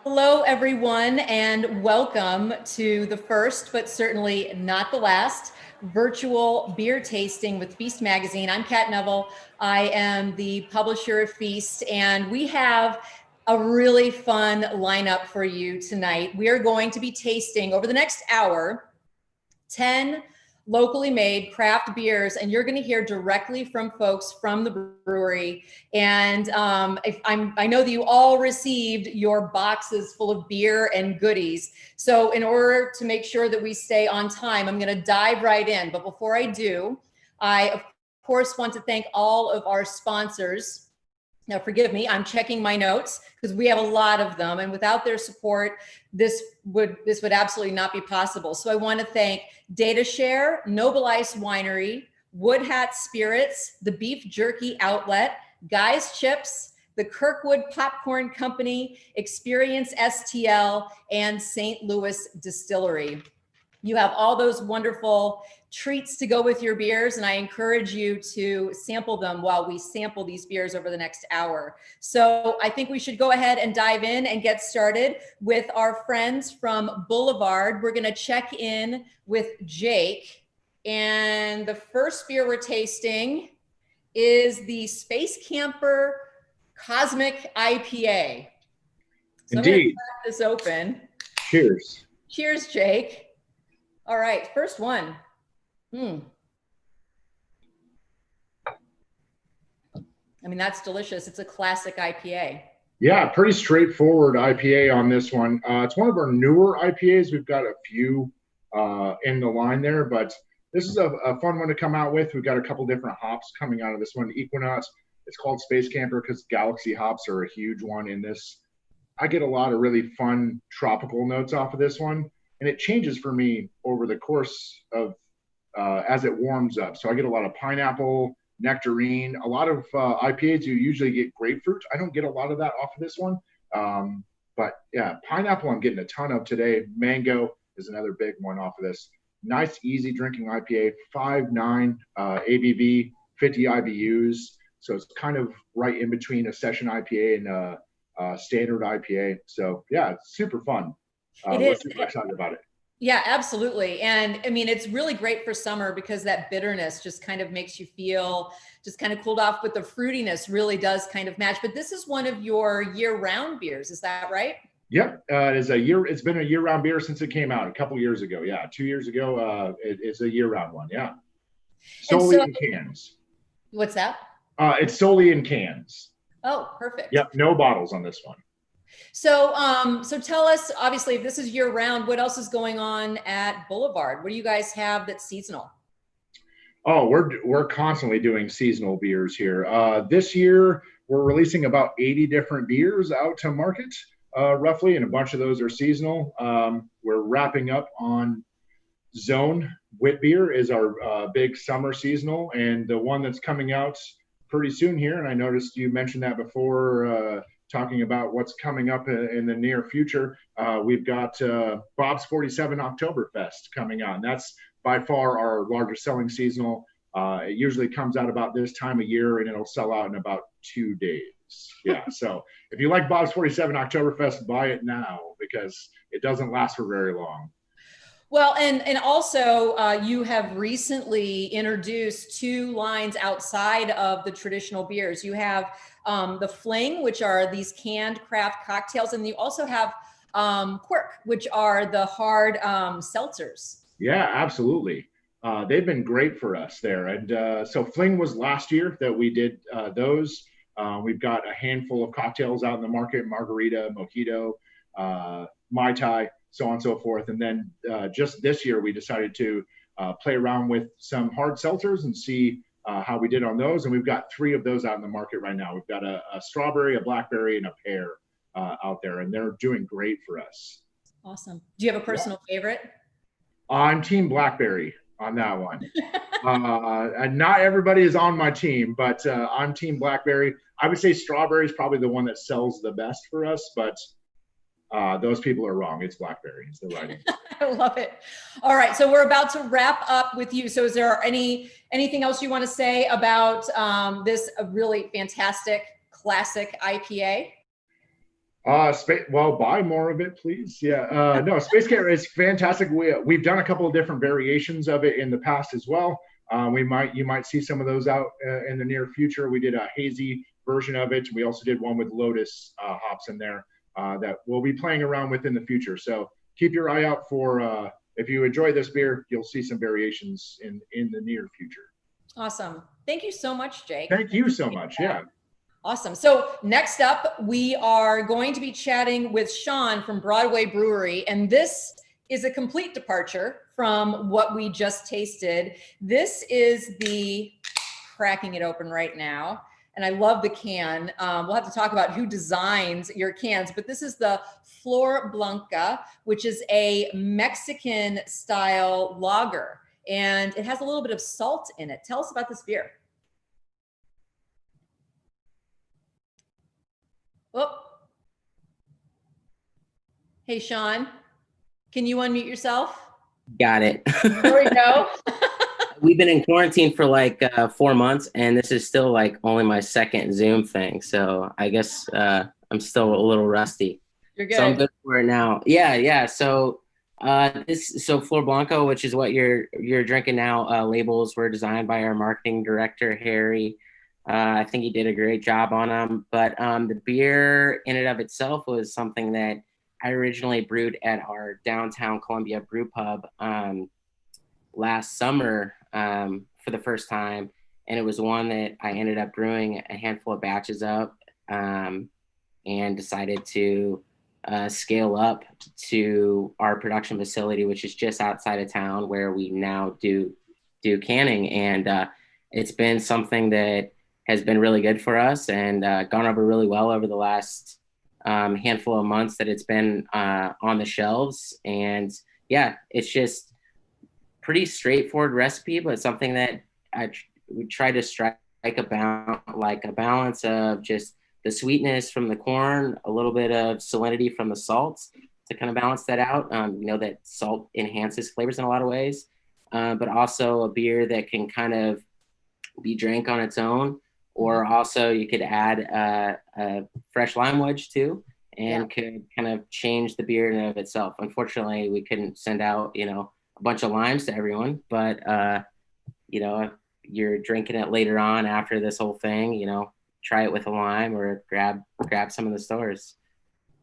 Hello, everyone, and welcome to the first, but certainly not the last, virtual beer tasting with Feast Magazine. I'm Kat Neville. I am the publisher of Feast, and we have a really fun lineup for you tonight. We are going to be tasting over the next hour 10 locally made craft beers, and you're going to hear directly from folks from the brewery. And I know that you all received your boxes full of beer and goodies. So in order to make sure that we stay on time, I'm going to dive right in. But before I do, I of course want to thank all of our sponsors. Now, forgive me, I'm checking my notes because we have a lot of them, and without their support, this would absolutely not be possible. So I want to thank DataShare, Noble Ice Winery, Wood Hat Spirits, the Beef Jerky Outlet, Guy's Chips, the Kirkwood Popcorn Company, Experience STL, and St. Louis Distillery. You have all those wonderful treats to go with your beers, and I encourage you to sample them while we sample these beers over the next hour. So I think we should go ahead and dive in and get started with our friends from Boulevard. We're going to check in with Jake, and the first beer we're tasting is the Space Camper Cosmic IPA. So Indeed. I'm going to crack this open. Cheers. Cheers, Jake. All right, first one. I mean, that's delicious. It's a classic IPA. Yeah, pretty straightforward IPA on this one. It's one of our newer IPAs. We've got a few in the line there, but this is a fun one to come out with. We've got a couple different hops coming out of this one. Equinox, it's called Space Camper because Galaxy hops are a huge one in this. I get a lot of really fun tropical notes off of this one. And it changes for me over the course of as it warms up. So I get a lot of pineapple, nectarine, a lot of IPAs. You usually get grapefruit. I don't get a lot of that off of this one. But yeah, pineapple I'm getting a ton of today. Mango is another big one off of this. Nice, easy drinking IPA, 5.9 ABV, 50 IBUs. So it's kind of right in between a session IPA and a standard IPA. So yeah, it's super fun. We're super excited about it. Yeah, absolutely. And I mean, it's really great for summer because that bitterness just kind of makes you feel just kind of cooled off, but the fruitiness really does kind of match. But this is one of your year-round beers, is that right? Yep, it's been a year-round beer since it came out a couple years ago. Yeah, 2 years ago. It's a year-round one. Yeah, solely in cans. What's that? It's solely in cans. Oh, perfect. Yep, no bottles on this one. So, so tell us, obviously, if this is year round, what else is going on at Boulevard? What do you guys have that's seasonal? Oh, we're constantly doing seasonal beers here. This year, we're releasing about 80 different beers out to market, roughly, and a bunch of those are seasonal. We're wrapping up on Zone Wit Beer is our big summer seasonal, and the one that's coming out pretty soon here, and I noticed you mentioned that before, talking about what's coming up in the near future. We've got Bob's 47 Oktoberfest coming on. That's by far our largest selling seasonal. It usually comes out about this time of year and it'll sell out in about 2 days. Yeah, so if you like Bob's 47 Oktoberfest, buy it now because it doesn't last for very long. Well, and also you have recently introduced 2 lines outside of the traditional beers. You have the Fling, which are these canned craft cocktails, and you also have Quirk, which are the hard seltzers. Yeah, absolutely. They've been great for us there. And so Fling was last year that we did those. We've got a handful of cocktails out in the market, margarita, mojito, Mai Tai, so on and so forth. And then just this year, we decided to play around with some hard seltzers and see how we did on those. And we've got 3 of those out in the market right now. We've got a strawberry, a blackberry, and a pear out there, and they're doing great for us. Awesome. Do you have a personal favorite? I'm Team Blackberry on that one. And not everybody is on my team, but I'm Team Blackberry. I would say strawberry is probably the one that sells the best for us, but those people are wrong. It's Blackberry. It's the right answer. I love it. All right, so we're about to wrap up with you. So is there anything else you want to say about this really fantastic classic IPA? Well, buy more of it, please. Yeah. No, Space Camp is fantastic. We've done a couple of different variations of it in the past as well. You might see some of those out in the near future. We did a hazy version of it. We also did one with Lotus hops in there that we'll be playing around with in the future. So keep your eye out for if you enjoy this beer, you'll see some variations in the near future. Awesome. Thank you so much, Jake. Thank you so much. Yeah. Awesome. So next up, we are going to be chatting with Sean from Broadway Brewery, and this is a complete departure from what we just tasted. This is the, cracking it open right now, and I love the can. We'll have to talk about who designs your cans, but this is the Flor Blanca, which is a Mexican style lager, and it has a little bit of salt in it. Tell us about this beer. Oh. Hey, Sean, can you unmute yourself? Got it. There we go. We've been in quarantine for like 4 months, and this is still like only my second Zoom thing. So I guess I'm still a little rusty. You're good. So I'm good for it now. Yeah. So Flor Blanco, which is what you're drinking now, labels were designed by our marketing director, Harry. I think he did a great job on them, but the beer in and of itself was something that I originally brewed at our downtown Columbia brew pub last summer for the first time, and it was one that I ended up brewing a handful of batches of and decided to scale up to our production facility, which is just outside of town, where we now do canning, and it's been something that has been really good for us and gone over really well over the last handful of months that it's been on the shelves. And yeah, it's just pretty straightforward recipe, but something that we try to strike a balance of just the sweetness from the corn, a little bit of salinity from the salts to kind of balance that out. You know that salt enhances flavors in a lot of ways, but also a beer that can kind of be drank on its own. Or also you could add a fresh lime wedge too, and could kind of change the beer in and of itself. Unfortunately, we couldn't send out, a bunch of limes to everyone, but if you're drinking it later on after this whole thing, try it with a lime or grab some of the stores.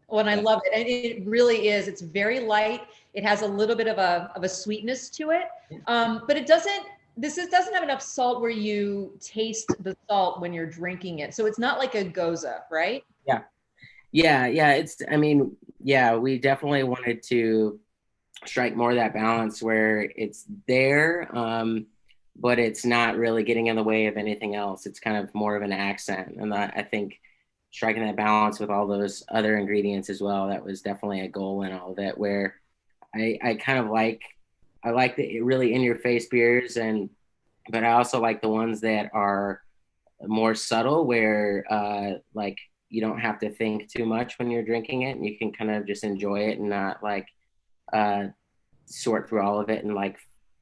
Well, and I love it. And it really is. It's very light. It has a little bit of a sweetness to it, but it doesn't. This doesn't have enough salt where you taste the salt when you're drinking it. So it's not like a Goza, right? Yeah. We definitely wanted to strike more of that balance where it's there, but it's not really getting in the way of anything else. It's kind of more of an accent. And I think striking that balance with all those other ingredients as well, that was definitely a goal in all of it, where I kind of like the really in-your-face beers, but I also like the ones that are more subtle, where you don't have to think too much when you're drinking it, and you can kind of just enjoy it and not sort through all of it and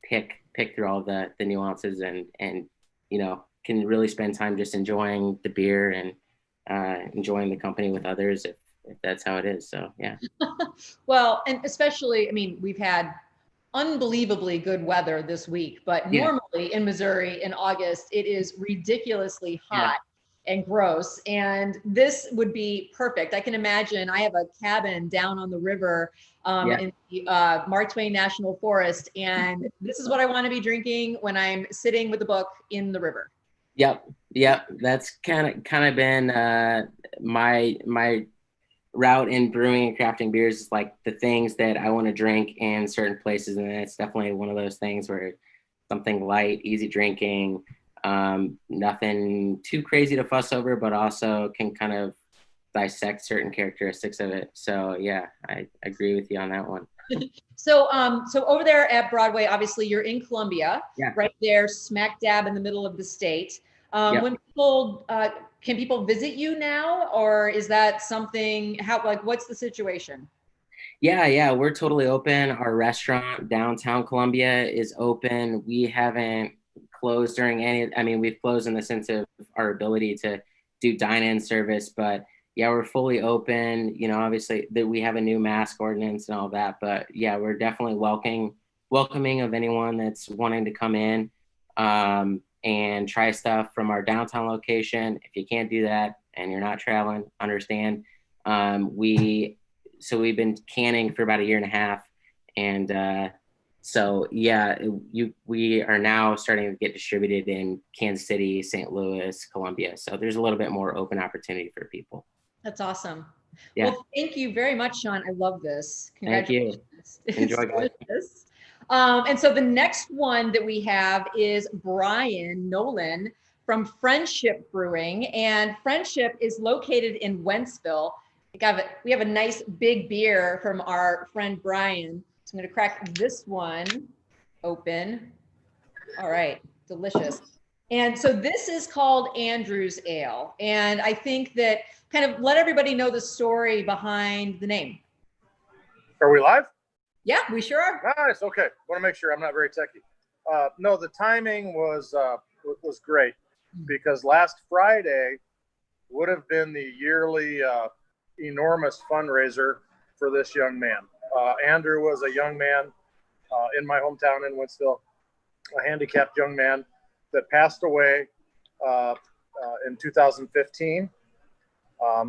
pick through all the nuances, and can really spend time just enjoying the beer and enjoying the company with others if that's how it is. So yeah. Well, and especially, we've had unbelievably good weather this week, but normally in Missouri in August, it is ridiculously hot and gross. And this would be perfect. I can imagine I have a cabin down on the river in the Mark Twain National Forest. And this is what I want to be drinking when I'm sitting with a book in the river. Yep. That's kind of been my route in brewing and crafting beers, is like the things that I want to drink in certain places, and it's definitely one of those things where something light, easy drinking, nothing too crazy to fuss over, but also can kind of dissect certain characteristics of it. So yeah, I agree with you on that one. So over there at Broadway, obviously you're in Columbia, right there, smack dab in the middle of the state. When people can people visit you now, or is that something, what's the situation? Yeah, we're totally open. Our restaurant downtown Columbia is open. We haven't closed during we've closed in the sense of our ability to do dine-in service, but yeah, we're fully open. You know, obviously that we have a new mask ordinance and all that, but yeah, we're definitely welcoming of anyone that's wanting to come in and try stuff from our downtown location. If you can't do that and you're not traveling, understand. We've been canning for about 1.5 years, and so yeah, we are now starting to get distributed in Kansas City, St. Louis, Columbia. So there's a little bit more open opportunity for people. That's awesome. Yeah. Well, thank you very much, Sean. I love this. Congratulations. Thank you. Enjoy, guys. And so the next one that we have is Brian Nolan from Friendship Brewing, and Friendship is located in Wentzville. We have a nice big beer from our friend Brian. So I'm going to crack this one open. All right, delicious. And so this is called Andrew's Ale. And I think that kind of let everybody know the story behind the name. Are we live? Yeah, we sure are. Nice. Okay. Want to make sure I'm not very techy. No, the timing was great because last Friday would have been the yearly enormous fundraiser for this young man. Andrew was a young man in my hometown in Wentzville, a handicapped young man that passed away in 2015.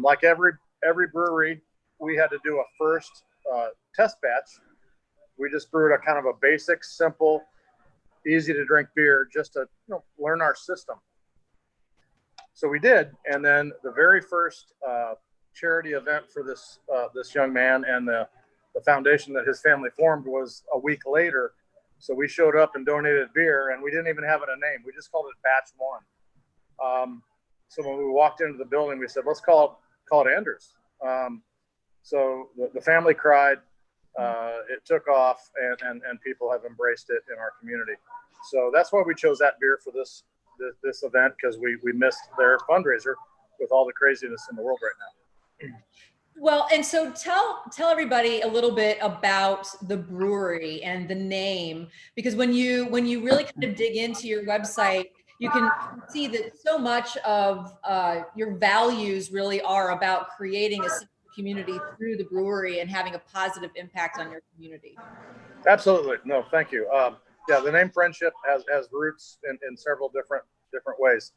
Like every brewery, we had to do a first test batch. We just brewed a kind of a basic, simple, easy to drink beer just to learn our system. So we did, and then the very first charity event for this young man and the foundation that his family formed was a week later. So we showed up and donated beer, and we didn't even have it a name. We just called it Batch 1. So when we walked into the building, we said, let's call it Andrews. So the family cried. It took off, and people have embraced it in our community. So that's why we chose that beer for this event, because we missed their fundraiser with all the craziness in the world right now. Well, and so tell everybody a little bit about the brewery and the name, because when you really kind of dig into your website, you can see that so much of your values really are about creating a community through the brewery and having a positive impact on your community. Absolutely. No, thank you. Yeah, the name Friendship has roots in several different ways.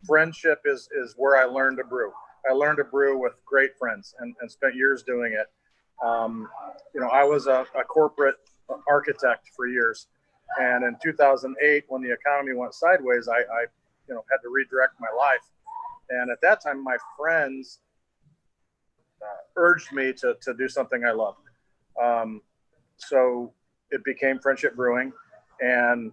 Friendship is where I learned to brew. I learned to brew with great friends and spent years doing it. I was a corporate architect for years. And in 2008, when the economy went sideways, I had to redirect my life. And at that time, my friends urged me to do something I loved. So it became Friendship Brewing. And,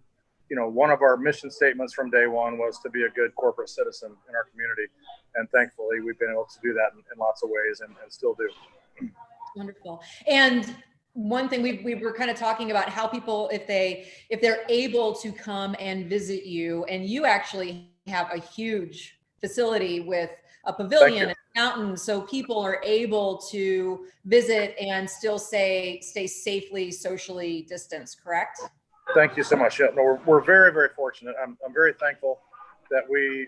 one of our mission statements from day one was to be a good corporate citizen in our community. And thankfully, we've been able to do that in lots of ways and still do. Wonderful. And one thing we were kind of talking about how people, if they're able to come and visit you, and you actually have a huge facility with a pavilion and fountains, so people are able to visit and still stay safely socially distanced, correct? Thank you so much. Yeah, no, we're very, very fortunate. I'm very thankful that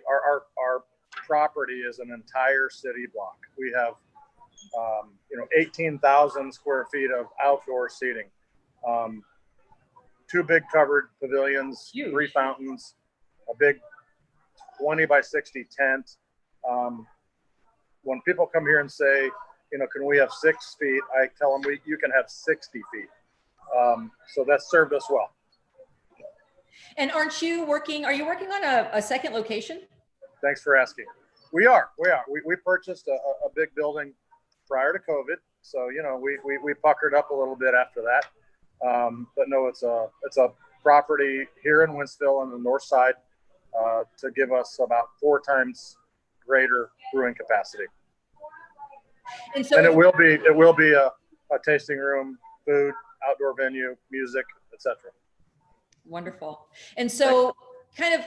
our property is an entire city block. We have 18,000 square feet of outdoor seating, 2 big covered pavilions, huge. 3 fountains, a big 20 by 60 tent. When people come here and say, can we have 6 feet? I tell them you can have 60 feet. So that's served us well. And are you working on a second location? Thanks for asking. We are. We purchased a big building prior to COVID. So, we puckered up a little bit after that. But no, it's a property here in Wentzville on the north side to give us about 4 times greater brewing capacity. And it will be a tasting room, food, outdoor venue, music, etc. Wonderful. And so kind of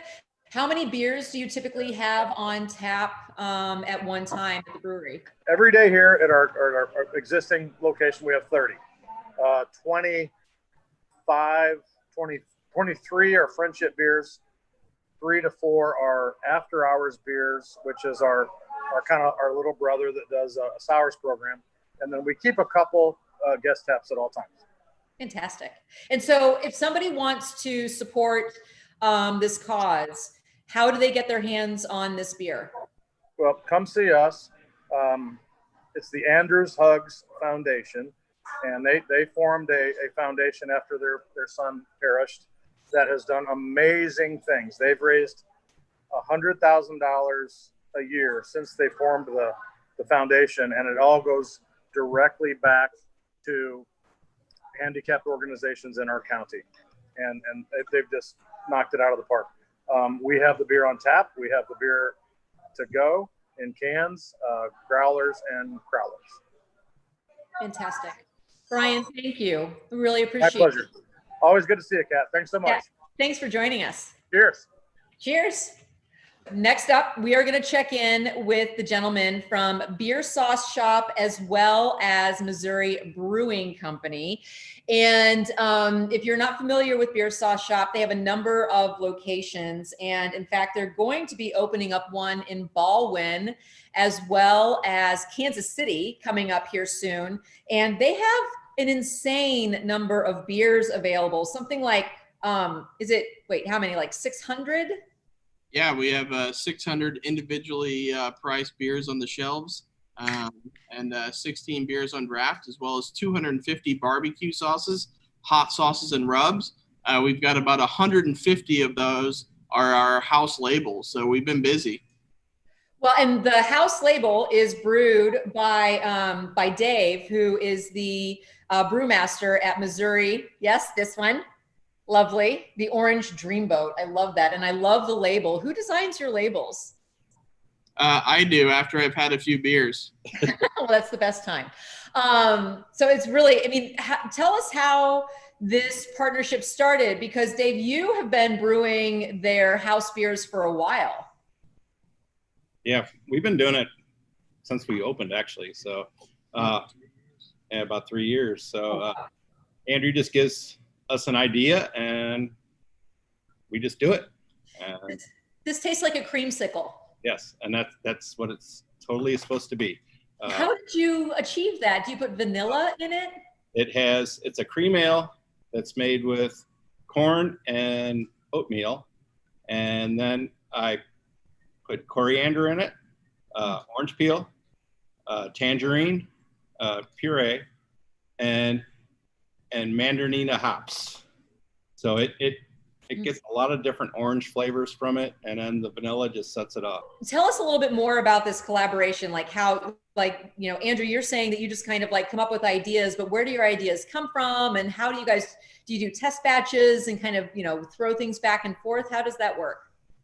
how many beers do you typically have on tap at one time at the brewery? Every day here at our existing location, we have 30. 23 are Friendship beers. 3 to 4 are after hours beers, which is our our little brother that does a sours program. And then we keep a couple guest taps at all times. Fantastic. And so if somebody wants to support this cause, how do they get their hands on this beer? Well, come see us. It's the Andrews Huggs Foundation, and they formed a foundation after their son perished that has done amazing things. They've raised $100,000 a year since they formed the foundation, and it all goes directly back to handicapped organizations in our county, and they've just knocked it out of the park. We have the beer on tap. We have the beer to go in cans, growlers and crowlers. Fantastic. Brian, thank you. We really appreciate it. My pleasure. Always good to see you, Kat. Thanks so much. Yeah. Thanks for joining us. Cheers. Cheers. Next up, we are going to check in with the gentleman from Beer Sauce Shop as well as Missouri Brewing Company. And if you're not familiar with Beer Sauce Shop, they have a number of locations. And in fact, they're going to be opening up one in Baldwin as well as Kansas City coming up here soon. And they have an insane number of beers available. Something like, how many, like 600? Yeah, we have 600 individually priced beers on the shelves and 16 beers on draft, as well as 250 barbecue sauces, hot sauces, and rubs. We've got about 150 of those are our house labels, so we've been busy. Well, and the house label is brewed by Dave, who is the brewmaster at Missouri. Yes, this one. Lovely. The Orange Dreamboat. I love that. And I love the label. Who designs your labels? I do, after I've had a few beers. Well, that's the best time. So it's really, I mean, tell us how this partnership started, because Dave, you have been brewing their house beers for a while. Yeah, we've been doing it since we opened, actually. So about 3 years. So Andrew just gives us an idea and we just do it. And this tastes like a creamsicle. Yes, and that's what it's totally supposed to be. How did you achieve that? Do you put vanilla in it? It's a cream ale that's made with corn and oatmeal, and then I put coriander in it, orange peel, tangerine puree, and mandarina hops. So it gets a lot of different orange flavors from it, and then the vanilla just sets it off. Tell us a little bit more about this collaboration, like how, like, you know, Andrew, you're saying that you just kind of like come up with ideas, but where do your ideas come from, and how do you guys, do you do test batches and kind of, you know, throw things back and forth? How does that work?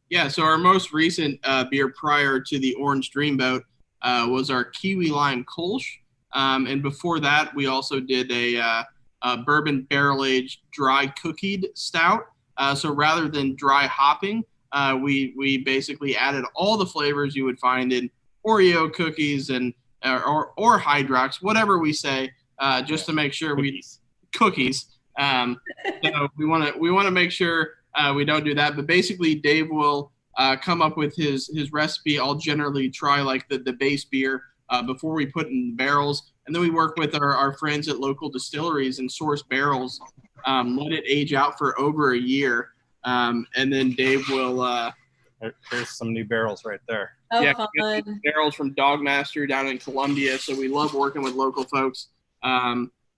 Yeah, so our most recent beer prior to the Orange Dreamboat was our Kiwi Lime Kolsch. And before that, we also did a bourbon barrel-aged dry cookied stout. So rather than dry hopping, we basically added all the flavors you would find in Oreo cookies and or Hydrox, whatever we say, just to make sure cookies. So we want to make sure we don't do that. But basically, Dave will come up with his recipe. I'll generally try like the base beer before we put in the barrels. And then we work with our friends at local distilleries and source barrels, let it age out for over a year. And then Dave will... There's some new barrels right there. Oh, yeah, fun. Barrels from Dogmaster down in Columbia. So we love working with local folks.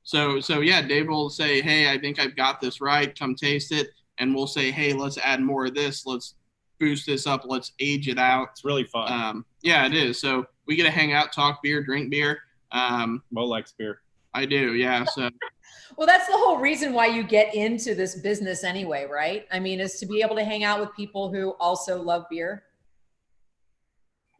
So yeah, Dave will say, hey, I think I've got this right. Come taste it. And we'll say, hey, let's add more of this. Let's boost this up. Let's age it out. It's really fun. Yeah, it is. So we get to hang out, talk beer, drink beer. Mo likes beer. I do, yeah. So, well, that's the whole reason why you get into this business anyway, right? I mean, is to be able to hang out with people who also love beer.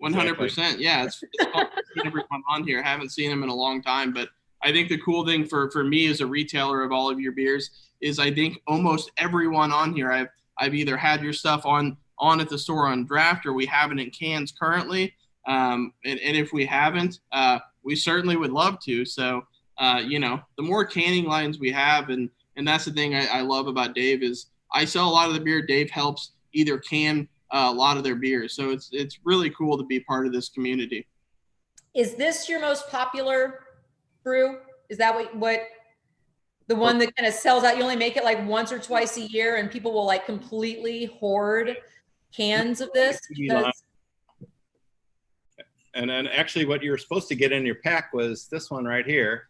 100%. Yeah, it's fun to see everyone on here. Haven't seen them in a long time, but I think the cool thing for me as a retailer of all of your beers is I think almost everyone on here, I've either had your stuff on at the store on draft, or we have it in cans currently. And if we haven't, we certainly would love to. So, you know, the more canning lines we have, and that's the thing I love about Dave is I sell a lot of the beer. Dave helps either can a lot of their beers. So it's really cool to be part of this community. Is this your most popular brew? Is that what the one that kind of sells out? You only make it like once or twice a year, and people will like completely hoard cans of this? Because... And then actually what you were supposed to get in your pack was this one right here.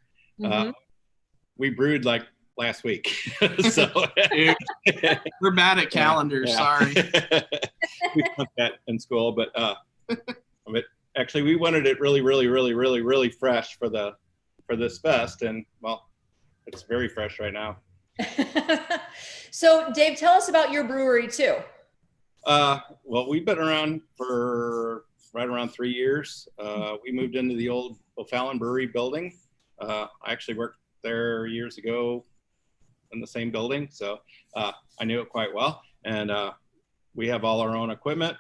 We brewed like last week. So we're bad at calendars. Yeah. Sorry. We took that in school, but actually we wanted it really fresh for this fest, and well, it's very fresh right now. So Dave, tell us about your brewery too. Well, we've been around for right around 3 years. We moved into the old O'Fallon Brewery building. I actually worked there years ago in the same building, so I knew it quite well. And we have all our own equipment,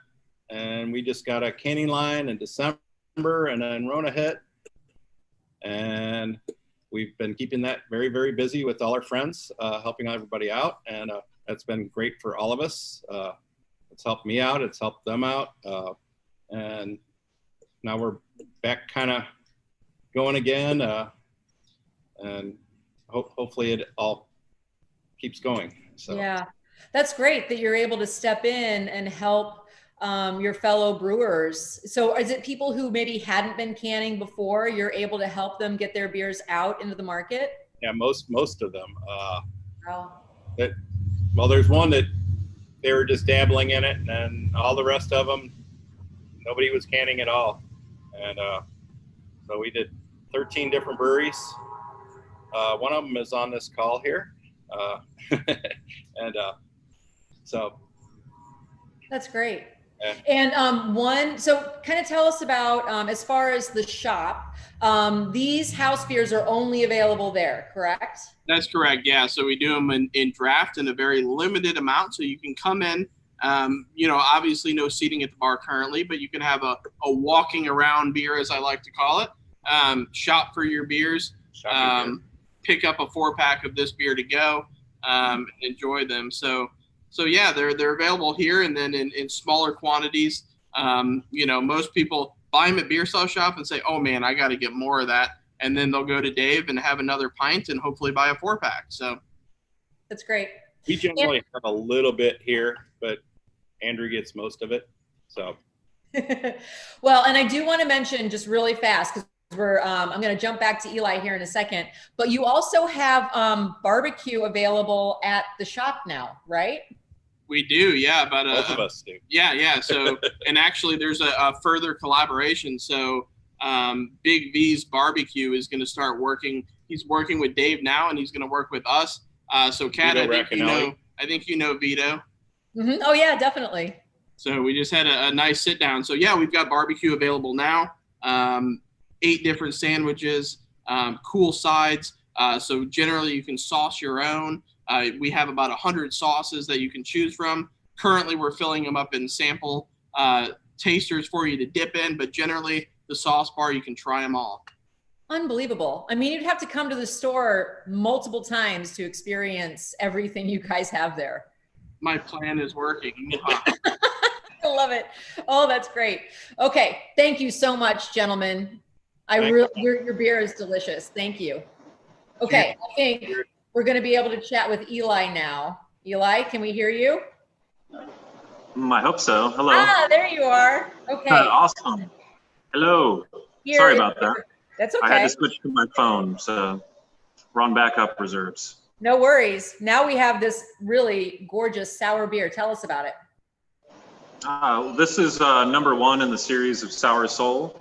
and we just got a canning line in December, and then Rona hit, and we've been keeping that very busy with all our friends, helping everybody out, and that's been great for all of us. It's helped me out, it's helped them out, and now we're back kind of going again, and hopefully it all keeps going. So yeah, that's great that you're able to step in and help your fellow brewers. So is it people who maybe hadn't been canning before, you're able to help them get their beers out into the market? Yeah, most of them. Wow. Well, there's one that they were just dabbling in it, and all the rest of them, nobody was canning at all. And so we did 13 different breweries. One of them is on this call here. And so. That's great. Yeah. And so kind of tell us about, as far as the shop, these house beers are only available there, correct? That's correct. Yeah. So we do them in draft in a very limited amount. So you can come in, obviously no seating at the bar currently, but you can have a walking around beer, as I like to call it, shop for your beers, pick up a 4-pack of this beer to go, and enjoy them. So yeah, they're available here, and then in smaller quantities. Most people buy them at Beer Saw Shop and say, "Oh man, I got to get more of that," and then they'll go to Dave and have another pint and hopefully buy a 4-pack. So that's great. We generally have a little bit here, but Andrew gets most of it. So well, and I do want to mention just really fast, because I'm going to jump back to Eli here in a second, but you also have barbecue available at the shop now, right? We do, yeah. But both of us do. Yeah. So, and actually, there's a further collaboration. So, Big V's Barbecue is going to start working. He's working with Dave now, and he's going to work with us. So, Kat, I think you know Vito. Mm-hmm. Oh yeah, definitely. So we just had a nice sit down. So yeah, we've got barbecue available now. 8 different sandwiches, cool sides. So generally, you can sauce your own. We have about 100 sauces that you can choose from. Currently, we're filling them up in sample tasters for you to dip in, but generally, the sauce bar, you can try them all. Unbelievable. I mean, you'd have to come to the store multiple times to experience everything you guys have there. My plan is working. I love it. Oh, that's great. Okay. Thank you so much, gentlemen. Your beer is delicious. Thank you. Okay. I think we're going to be able to chat with Eli now. Eli, can we hear you? I hope so. Hello. Ah, there you are. Okay. Awesome. Hello. Sorry about that. That's okay. I had to switch to my phone, so we're on backup reserves. No worries. Now we have this really gorgeous sour beer. Tell us about it. This is #1 in the series of Sour Soul.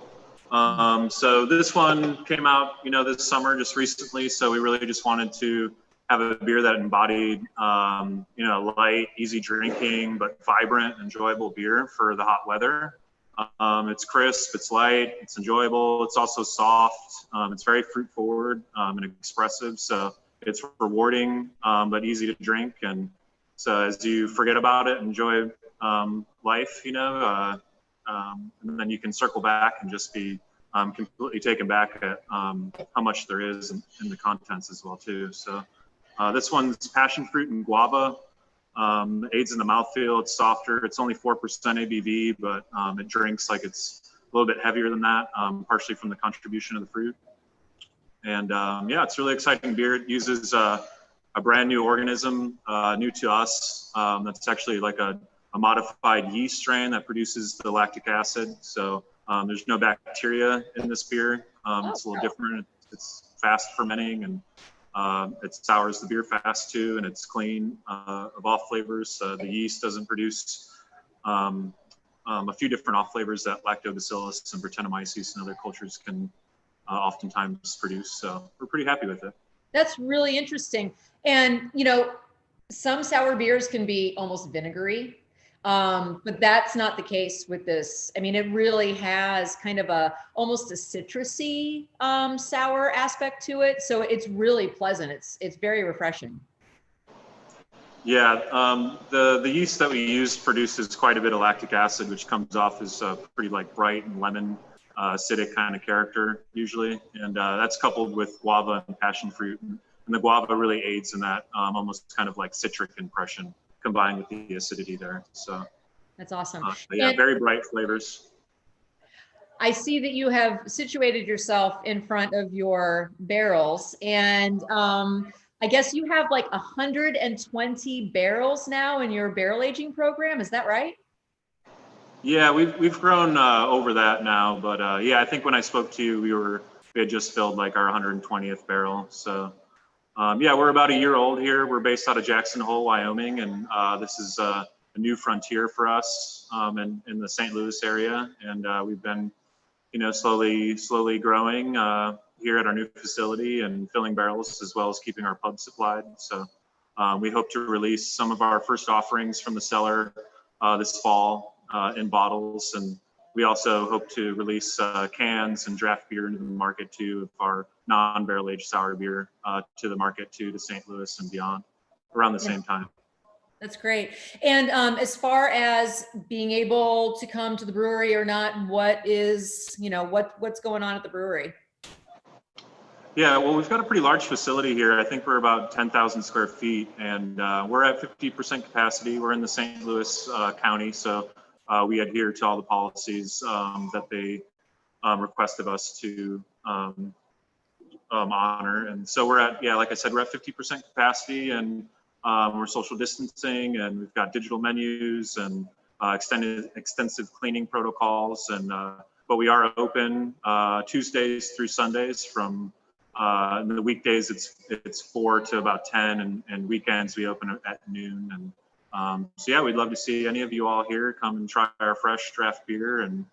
So this one came out, this summer, just recently. So we really just wanted to have a beer that embodied, light, easy drinking, but vibrant, enjoyable beer for the hot weather. It's crisp, it's light, it's enjoyable. It's also soft. It's very fruit forward and expressive. So it's rewarding, but easy to drink. And so as you forget about it, enjoy life, and then you can circle back and just be completely taken back at how much there is in the contents as well too. So this one's passion fruit and guava. Aids in the mouthfeel. It's softer. It's only 4% ABV, but it drinks like it's a little bit heavier than that, partially from the contribution of the fruit. And yeah, it's really exciting beer. It uses a brand new organism, new to us. That's actually like a modified yeast strain that produces the lactic acid. So there's no bacteria in this beer. It's a little different. It's fast fermenting, and it sours the beer fast too, and it's clean of off flavors. The yeast doesn't produce a few different off flavors that lactobacillus and Brettanomyces and other cultures can oftentimes produce. So we're pretty happy with it. That's really interesting. And, you know, some sour beers can be almost vinegary, but that's not the case with this. I mean, it really has kind of almost a citrusy sour aspect to it. So it's really pleasant. It's very refreshing. Yeah, the yeast that we use produces quite a bit of lactic acid, which comes off as pretty like bright and lemon, acidic kind of character usually. And that's coupled with guava and passion fruit. And the guava really aids in that almost kind of like citric impression combined with the acidity there. So that's awesome. Yeah, and very bright flavors. I see that you have situated yourself in front of your barrels, and I guess you have like 120 barrels now in your barrel aging program. Is that right? Yeah, we've grown over that now, but yeah, I think when I spoke to you, we had just filled like our 120th barrel. So yeah, we're about a year old here. We're based out of Jackson Hole, Wyoming, and this is a new frontier for us in the St. Louis area, and we've been, you know, slowly growing here at our new facility and filling barrels as well as keeping our pub supplied. So we hope to release some of our first offerings from the cellar this fall in bottles, and we also hope to release cans and draft beer into the market too, of our non-barrel aged sour beer to the market too, to St. Louis and beyond around the same time. That's great. And as far as being able to come to the brewery or not, what is, you know, what's going on at the brewery? Yeah, well, we've got a pretty large facility here. I think we're about 10,000 square feet, and we're at 50% capacity. We're in the St. Louis County, so we adhere to all the policies that they request of us to honor. And so we're at, yeah, like I said, we're at 50% capacity, and we're social distancing, and we've got digital menus and extensive cleaning protocols. And but we are open Tuesdays through Sundays from in the weekdays it's 4 to about 10, and weekends we open at noon. And so yeah, we'd love to see any of you all here come and try our fresh draft beer, and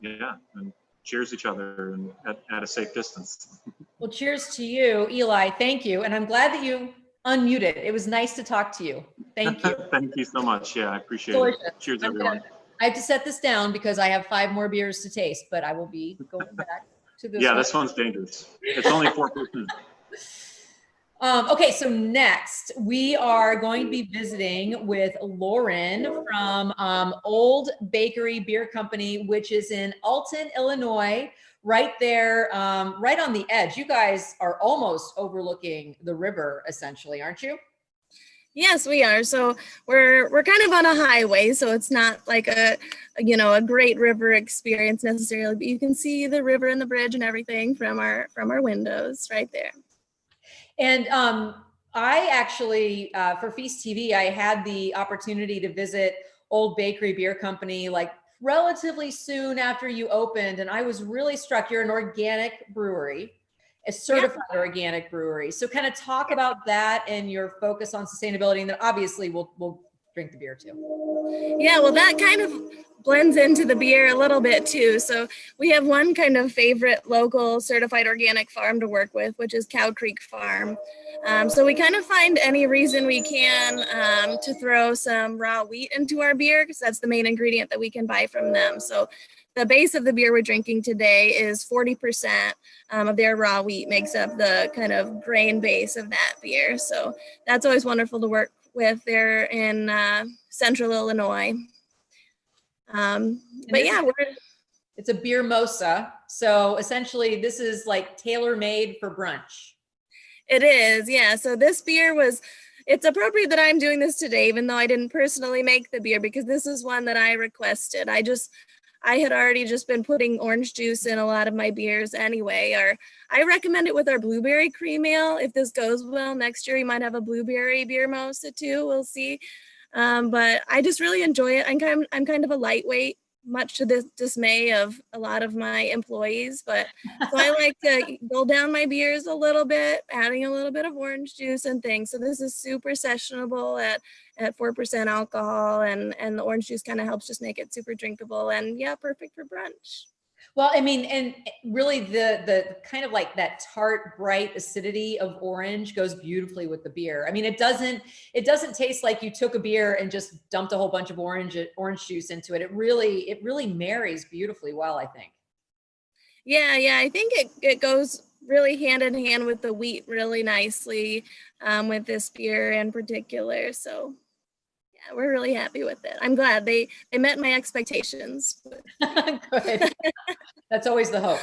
yeah, and cheers each other and at a safe distance. Well, cheers to you, Eli. Thank you. And I'm glad that you unmuted. It was nice to talk to you. Thank you. Thank you so much. Yeah, I appreciate it. Cheers, everyone. I have to set this down because I have 5 more beers to taste, but I will be going back to this. Yeah, this one's dangerous. It's only 4%. Okay, so next we are going to be visiting with Lauren from Old Bakery Beer Company, which is in Alton, Illinois, right there, right on the edge. You guys are almost overlooking the river, essentially, aren't you? Yes, we are. So we're kind of on a highway, so it's not like a great river experience necessarily, but you can see the river and the bridge and everything from our windows right there. And I actually, for Feast TV, I had the opportunity to visit Old Bakery Beer Company like relatively soon after you opened, and I was really struck. You're an organic brewery, a certified organic brewery. So kind of talk about that and your focus on sustainability, and then obviously we'll drink the beer too. Yeah, well, that kind of blends into the beer a little bit too. So we have one kind of favorite local certified organic farm to work with, which is Cow Creek Farm. So we kind of find any reason we can to throw some raw wheat into our beer, because that's the main ingredient that we can buy from them. So the base of the beer we're drinking today is 40% of their raw wheat makes up the kind of grain base of that beer. So that's always wonderful to work with there in central Illinois. But yeah, it's a beer mosa. So essentially this is like tailor-made for brunch. It is, yeah. So this beer was it's appropriate that I'm doing this today, even though I didn't personally make the beer, because this is one that I requested. I had already just been putting orange juice in a lot of my beers anyway, or I recommend it with our blueberry cream ale. If this goes well, next year we might have a blueberry beer mosa too, we'll see. But I just really enjoy it. I'm kind of a lightweight, much to the dismay of a lot of my employees, but so I like to go down my beers a little bit, adding a little bit of orange juice and things. So this is super sessionable at 4% alcohol, and the orange juice kind of helps just make it super drinkable, and yeah, perfect for brunch. Well, I mean, and really the kind of like that tart, bright acidity of orange goes beautifully with the beer. I mean, it doesn't taste like you took a beer and just dumped a whole bunch of orange juice into it. It really marries beautifully well, I think. Yeah, I think it goes really hand in hand with the wheat really nicely, with this beer in particular. So yeah, we're really happy with it. I'm glad they met my expectations. Good. That's always the hope.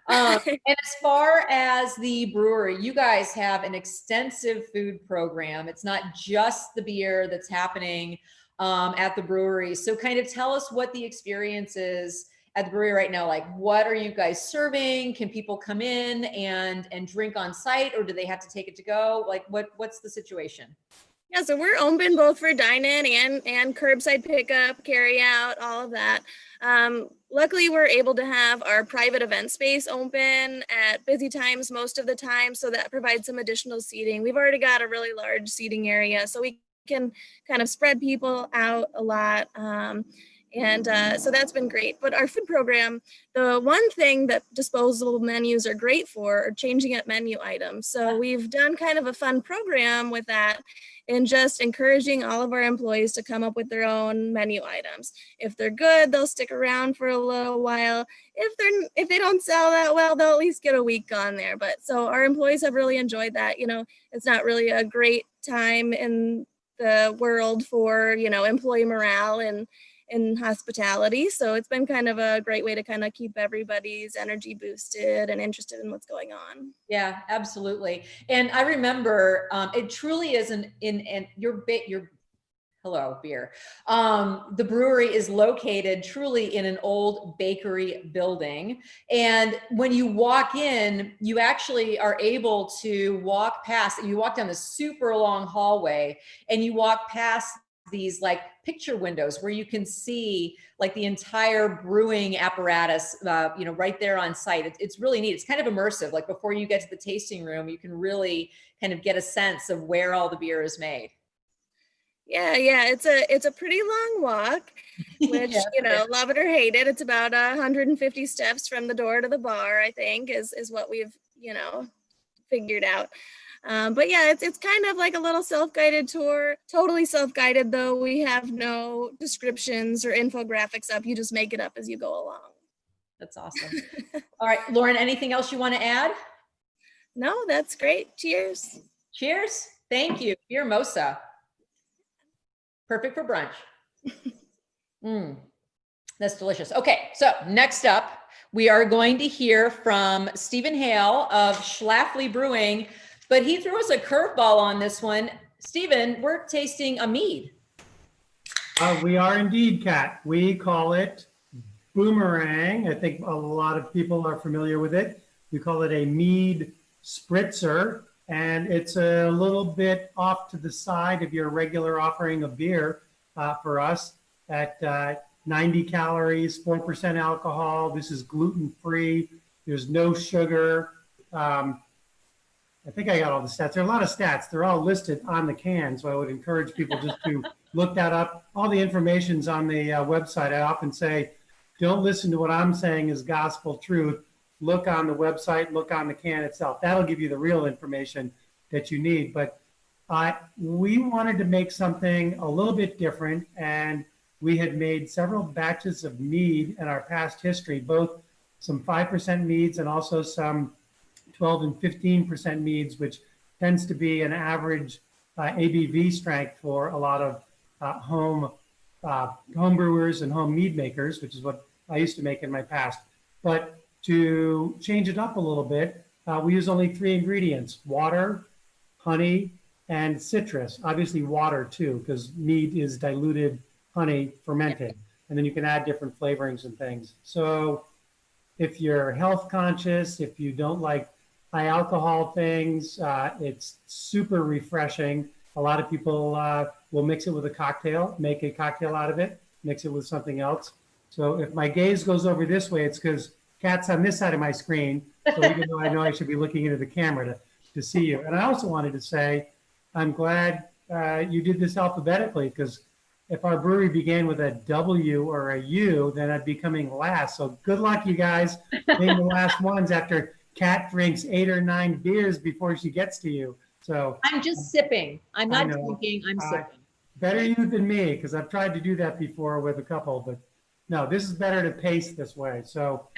And as far as the brewery, you guys have an extensive food program. It's not just the beer that's happening at the brewery. So kind of tell us what the experience is at the brewery right now. Like, what are you guys serving? Can people come in and drink on site, or do they have to take it to go? Like, what's the situation? Yeah, so we're open both for dine-in and curbside pickup, carry out, all of that. Luckily, we're able to have our private event space open at busy times most of the time, so that provides some additional seating. We've already got a really large seating area, so we can kind of spread people out a lot. So that's been great. But our food program, the one thing that disposable menus are great for are changing up menu items. So we've done kind of a fun program with that, and just encouraging all of our employees to come up with their own menu items. If they're good, they'll stick around for a little while. If they don't sell that well, they'll at least get a week on there. But so our employees have really enjoyed that. You know, it's not really a great time in the world for, you know, employee morale and in hospitality. So it's been kind of a great way to kind of keep everybody's energy boosted and interested in what's going on. Yeah, absolutely. And I remember it truly is hello, beer. The brewery is located truly in an old bakery building. And when you walk in, you actually are able to walk down this super long hallway, and you walk past these like picture windows where you can see like the entire brewing apparatus, right there on site. It's really neat. It's kind of immersive. Like before you get to the tasting room, you can really kind of get a sense of where all the beer is made. Yeah, it's a pretty long walk, which, yeah, love it or hate it. It's about 150 steps from the door to the bar, I think, is what we've, figured out. But yeah, it's kind of like a little self-guided tour, totally self-guided though. We have no descriptions or infographics up. You just make it up as you go along. That's awesome. All right, Lauren, anything else you want to add? No, that's great. Cheers. Cheers. Thank you. Beer mosa. Perfect for brunch. That's delicious. Okay, so next up, we are going to hear from Stephen HALE of SCHLAFLY Brewing, but he threw us a curveball on this one. Stephen, we're tasting a mead. We are indeed, Kat. We call it Boomerang. I think a lot of people are familiar with it. We call it a mead spritzer, and it's a little bit off to the side of your regular offering of beer for us at 90 calories, 4% alcohol. This is gluten-free. There's no sugar. I think I got all the stats. There are a lot of stats. They're all listed on the can, so I would encourage people just to look that up. All the information's on the website. I often say, don't listen to what I'm saying is gospel truth. Look on the website, look on the can itself. That'll give you the real information that you need. But we wanted to make something a little bit different, and we had made several batches of mead in our past history, both some 5% meads and also some 12 and 15% meads, which tends to be an average ABV strength for a lot of home brewers and home mead makers, which is what I used to make in my past. But to change it up a little bit, we use only 3 ingredients: water, honey, and citrus, obviously water too, because mead is diluted honey fermented. And then you can add different flavorings and things. So if you're health conscious, if you don't like high alcohol things, it's super refreshing. A lot of people will mix it with a cocktail, make a cocktail out of it, mix it with something else. So if my gaze goes over this way, it's because Kat's on this side of my screen. So even though I know I should be looking into the camera to see you. And I also wanted to say, I'm glad you did this alphabetically, because if our brewery began with a W or a U, then I'd be coming last. So good luck, you guys, being the last ones after Kat drinks 8 or 9 beers before she gets to you. So I'm just sipping. I'm not drinking, I'm sipping. Better you than me, because I've tried to do that before with a couple, but no, this is better to pace this way. So,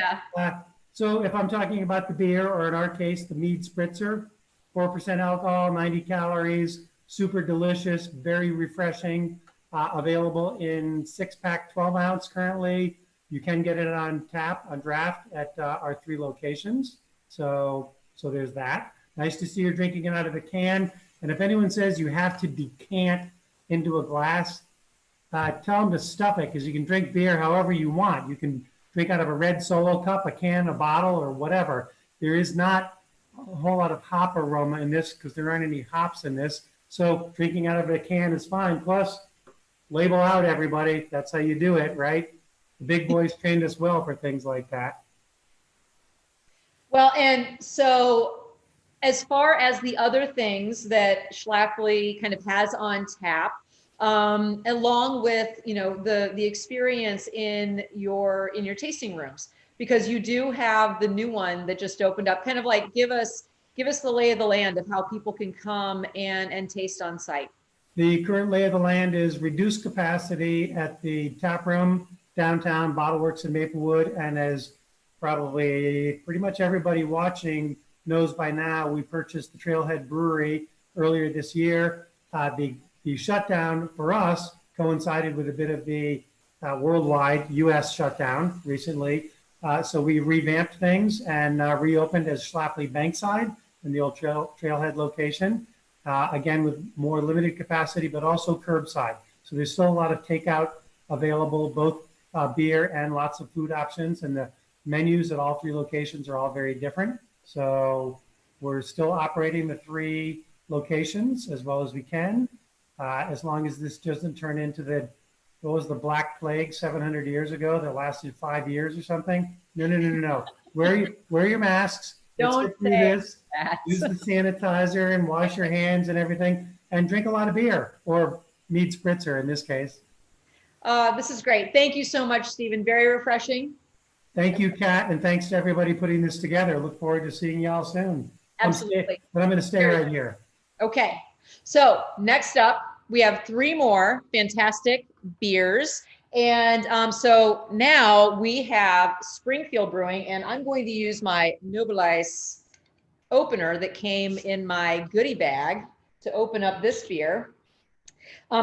so if I'm talking about the beer, or in our case, the mead spritzer, 4% alcohol, 90 calories, super delicious, very refreshing, available in 6-pack, 12-ounce currently. You can get it on tap, on draft at our 3 locations. So there's that. Nice to see you're drinking it out of a can. And if anyone says you have to decant into a glass, tell them to stuff it, because you can drink beer however you want. You can drink out of a red Solo cup, a can, a bottle, or whatever. There is not a whole lot of hop aroma in this, because there aren't any hops in this. So drinking out of a can is fine. Plus, label out, everybody. That's how you do it, right? The big boys trained us well for things like that. Well, and so as far as the other things that SCHLAFLY kind of has on tap, along with, you know, the experience in your tasting rooms, because you do have the new one that just opened up, kind of like give us the lay of the land of how people can come and taste on site. The current lay of the land is reduced capacity at the tap room downtown, Bottle Works in Maplewood, and as probably pretty much everybody watching knows by now, we purchased the Trailhead Brewery earlier this year. The shutdown for us coincided with a bit of the worldwide U.S. shutdown recently. So we revamped things and reopened as SCHLAFLY Bankside in the old Trailhead location. Again, with more limited capacity, but also curbside. So there's still a lot of takeout available, both beer and lots of food options. And the menus at all 3 locations are all very different. So we're still operating the 3 locations as well as we can, as long as this doesn't turn into what was the Black Plague 700 years ago that lasted 5 years or something? No. Wear your masks. Don't say this. That. Use the sanitizer and wash your hands and everything, and drink a lot of beer, or mead spritzer in this case. This is great. Thank you so much, Stephen. Very refreshing. Thank you, Kat, and thanks to everybody putting this together. Look forward to seeing y'all soon. Absolutely. But I'm going to stay right here. Okay. So next up, we have 3 more fantastic beers. And so now we have Springfield Brewing, and I'm going to use my Noblesse opener that came in my goodie bag to open up this beer.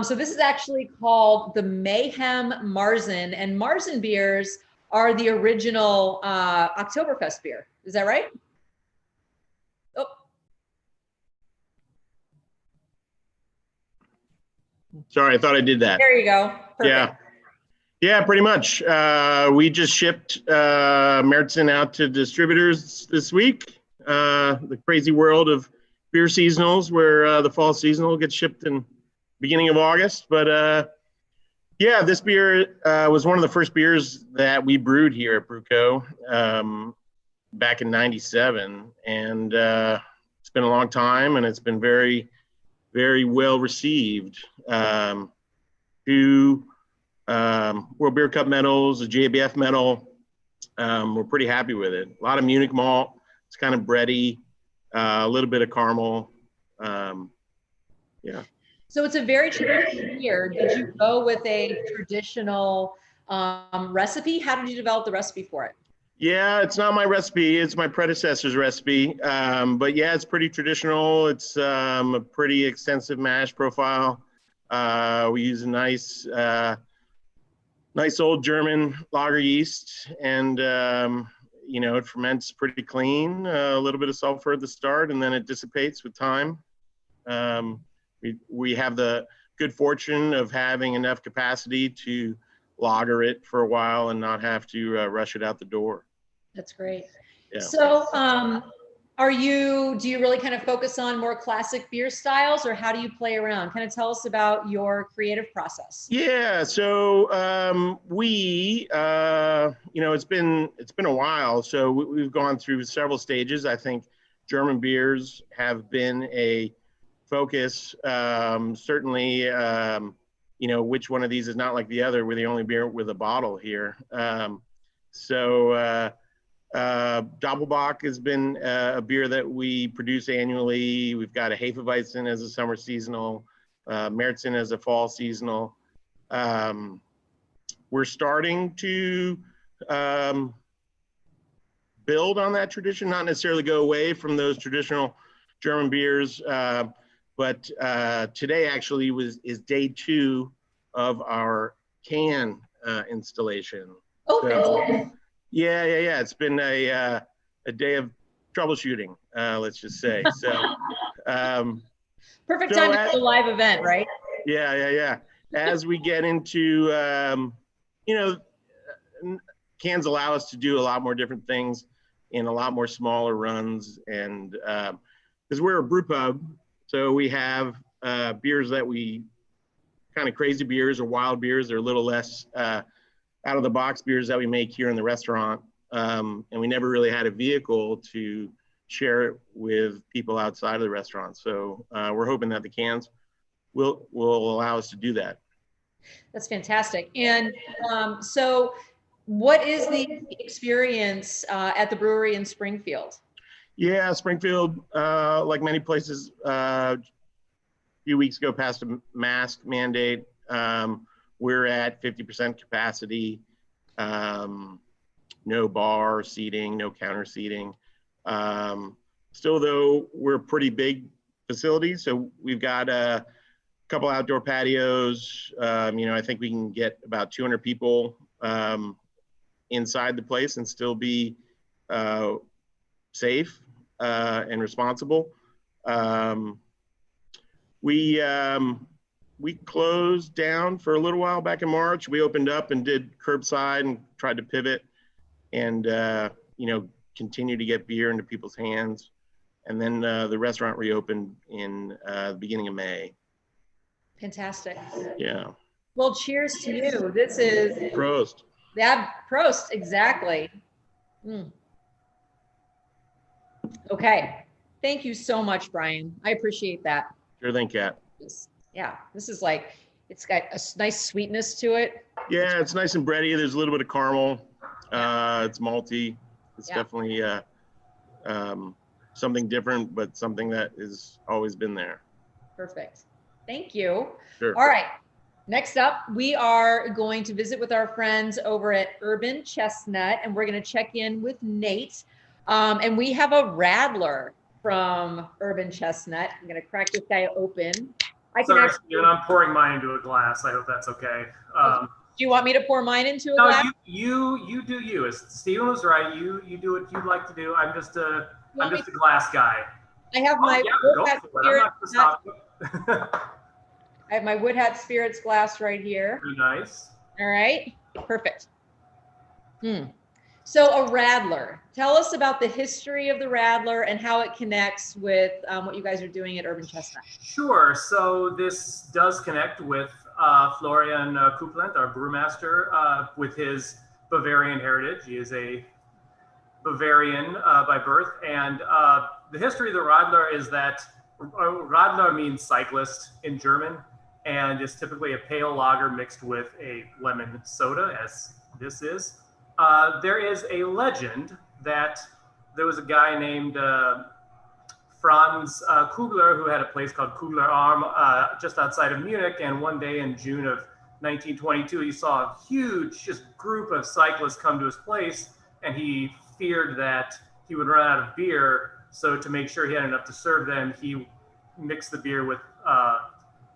So this is actually called the Mayhem Marzen, and Marzen beers are the original Oktoberfest beer. Is that right? Oh. Sorry, I thought I did that. There you go. Perfect. Yeah, pretty much. We just shipped Märzen out to distributors this week. The crazy world of beer seasonals, where the fall seasonal gets shipped in beginning of August. But yeah, this beer was one of the first beers that we brewed here at BrewCo back in '97, and it's been a long time, and it's been very, very well received. 2 World Beer Cup medals, a JBF medal. We're pretty happy with it. A lot of Munich malt. It's kind of bready, a little bit of caramel. Yeah. So it's a very traditional beer. Did you go with a traditional recipe? How did you develop the recipe for it? Yeah, it's not my recipe. It's my predecessor's recipe. But yeah, it's pretty traditional. It's a pretty extensive mash profile. We use a nice old German lager yeast, and you know, it ferments pretty clean. A little bit of sulfur at the start, and then it dissipates with time. we have the good fortune of having enough capacity to lager it for a while and not have to rush it out the door. That's great. Yeah. So, do you really kind of focus on more classic beer styles, or how do you play around? Kind of tell us about your creative process. Yeah, so it's been a while. So we've gone through several stages. I think German beers have been a focus. Certainly, which one of these is not like the other? We're the only beer with a bottle here. Doppelbock has been a beer that we produce annually. We've got a Hefeweizen as a summer seasonal, Märzen as a fall seasonal. We're starting to build on that tradition, not necessarily go away from those traditional German beers. But today actually is day 2 of our can installation. Oh, so, yeah. It's been a day of troubleshooting, let's just say. So, perfect time to do a live event, right? Yeah. As we get into, cans allow us to do a lot more different things in a lot more smaller runs, and because we're a brew pub, so we have beers that we kind of crazy beers or wild beers. They're a little less out of the box beers that we make here in the restaurant. And we never really had a vehicle to share it with people outside of the restaurant. So we're hoping that the cans will allow us to do that. That's fantastic. And so what is the experience at the brewery in Springfield? Yeah, Springfield, like many places, a few weeks ago passed a mask mandate. We're at 50% capacity, no bar seating, no counter seating. Still though, we're a pretty big facility. So we've got a couple outdoor patios. I think we can get about 200 people inside the place and still be safe and responsible. We closed down for a little while back in March. We opened up and did curbside and tried to pivot and, continue to get beer into people's hands. And then the restaurant reopened in the beginning of May. Fantastic. Yeah. Well, cheers to you. This is Prost. Yeah, Prost, exactly. Okay. Thank you so much, Brian. I appreciate that. Sure thing, Kat. Yeah, this is like, it's got a nice sweetness to it. Yeah, it's nice and bready. There's a little bit of caramel. It's malty. It's definitely something different, but something that has always been there. Perfect. Thank you. Sure. All right. Next up, we are going to visit with our friends over at Urban Chestnut, and we're going to check in with Nate. And we have a Radler from Urban Chestnut. I'm going to crack this guy open. Sorry, Steven, I'm pouring mine into a glass. I hope that's okay. Do you want me to pour mine into a no, glass? You do you. As Steven was right. You do what you'd like to do. I'm just a glass guy. I have my go for it. I'm not gonna stop you. I have my Wood Hat Spirits glass right here. Very nice. All right, perfect. So a Radler. Tell us about the history of the Radler and how it connects with what you guys are doing at Urban Chestnut. Sure. So this does connect with Florian Kuplant, our brewmaster, with his Bavarian heritage. He is a Bavarian by birth. And the history of the Radler is that Radler means cyclist in German, and is typically a pale lager mixed with a lemon soda, as this is. There is a legend that there was a guy named Franz Kugler who had a place called Kugler Arm just outside of Munich. And one day in June of 1922, he saw a huge group of cyclists come to his place, and he feared that he would run out of beer. So to make sure he had enough to serve them, he mixed the beer with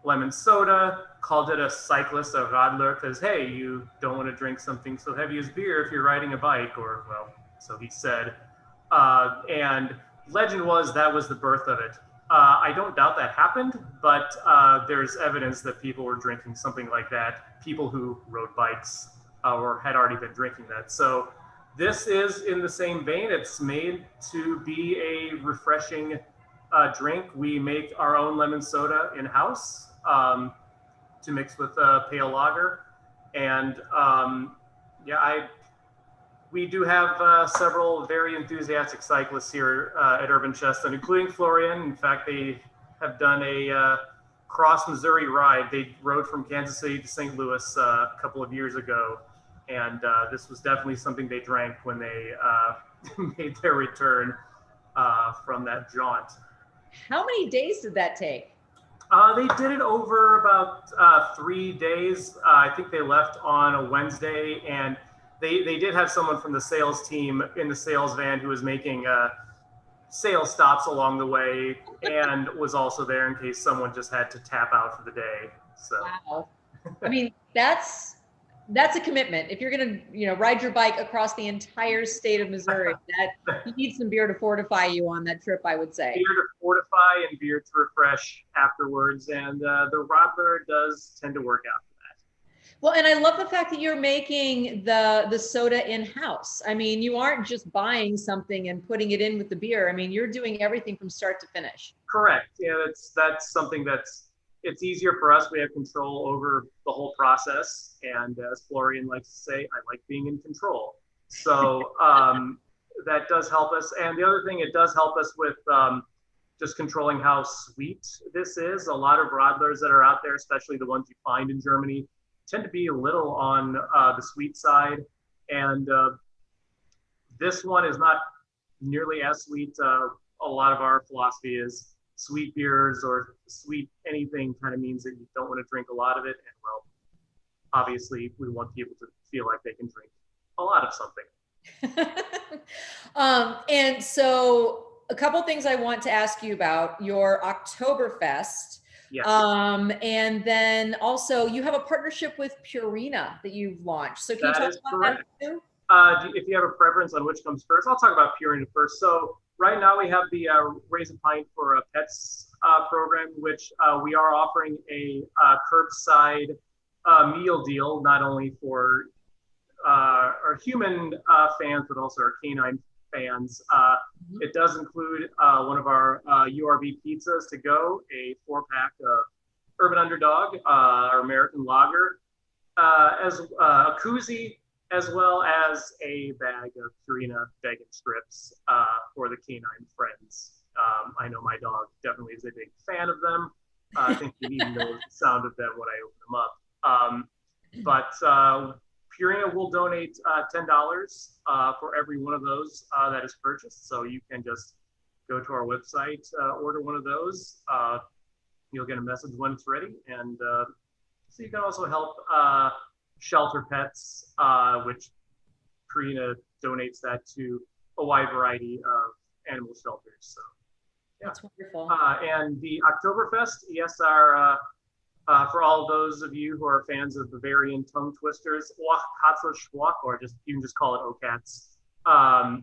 lemon soda, called it a cyclist, a Radler, because, hey, you don't want to drink something so heavy as beer if you're riding a bike, or, well, so he said. And legend was that was the birth of it. I don't doubt that happened, but there's evidence that people were drinking something like that, people who rode bikes or had already been drinking that. So this is in the same vein. It's made to be a refreshing drink. We make our own lemon soda in-house to mix with pale lager. And we do have several very enthusiastic cyclists here at Urban Chestnut, including Florian. In fact, they have done a cross Missouri ride. They rode from Kansas City to St. Louis a couple of years ago. And this was definitely something they drank when they made their return from that jaunt. How many days did that take? They did it over about 3 days. I think they left on a Wednesday, and they did have someone from the sales team in the sales van who was making sales stops along the way and was also there in case someone just had to tap out for the day. So, wow. I mean, that's a commitment. If you're going to, ride your bike across the entire state of Missouri, that you need some beer to fortify you on that trip, I would say. Beer to fortify and beer to refresh afterwards. And the Rodler does tend to work out for that. Well, and I love the fact that you're making the soda in-house. I mean, you aren't just buying something and putting it in with the beer. I mean, you're doing everything from start to finish. Correct. Yeah, that's something it's easier for us. We have control over the whole process. And as Florian likes to say, I like being in control. So that does help us. And the other thing, it does help us with just controlling how sweet this is. A lot of Rodlers that are out there, especially the ones you find in Germany, tend to be a little on the sweet side. And this one is not nearly as sweet. A lot of our philosophy is sweet beers or sweet anything kind of means that you don't want to drink a lot of it. And well, obviously we want people to feel like they can drink a lot of something. And so a couple things I want to ask you about your Oktoberfest. Yes. And then also you have a partnership with Purina that you've launched. So can you talk about that too? If you have a preference on which comes first, I'll talk about Purina first. So right now we have the Raise a Pint for Pets program, which we are offering a curbside meal deal, not only for our human fans, but also our canine fans. It does include one of our URB pizzas to go, a 4-pack of Urban Underdog, our American lager, as a koozie, as well as a bag of Purina vegan strips for the canine friends. I know my dog definitely is a big fan of them. I think he even knows the sound of them when I open them up. But Purina will donate $10 for every one of those that is purchased. So you can just go to our website, order one of those. You'll get a message when it's ready. And so you can also help shelter pets, which Purina donates that to a wide variety of animal shelters. So yeah. That's wonderful. And the Oktoberfest, yes, for all those of you who are fans of Bavarian tongue twisters, or you can just call it OCATs. Our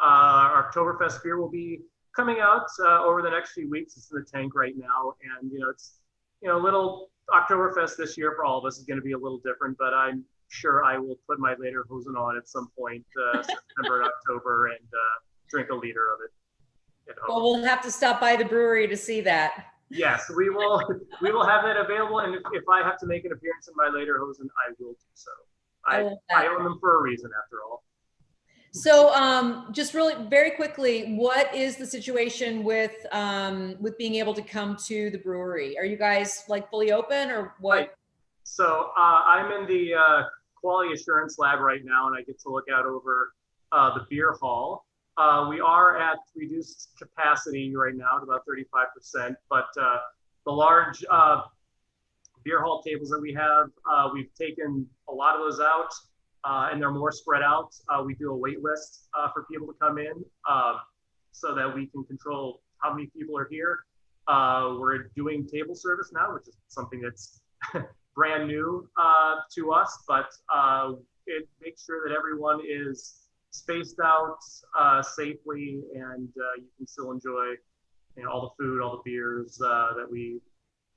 Oktoberfest beer will be coming out over the next few weeks. It's in the tank right now, and it's a little Oktoberfest this year for all of us is going to be a little different, but I'm sure I will put my lederhosen on at some point, September, October, and drink a liter of it. Well, we'll have to stop by the brewery to see that. Yes, we will have that available, and if I have to make an appearance in my lederhosen, I will do so. I own them for a reason, after all. So just really very quickly, what is the situation with being able to come to the brewery? Are you guys like fully open or what? Right. So I'm in the quality assurance lab right now, and I get to look out over the beer hall. We are at reduced capacity right now at about 35%, but the large beer hall tables that we have, we've taken a lot of those out. And they're more spread out. We do a wait list for people to come in so that we can control how many people are here. We're doing table service now, which is something that's brand new to us, but it makes sure that everyone is spaced out safely and you can still enjoy all the food, all the beers that we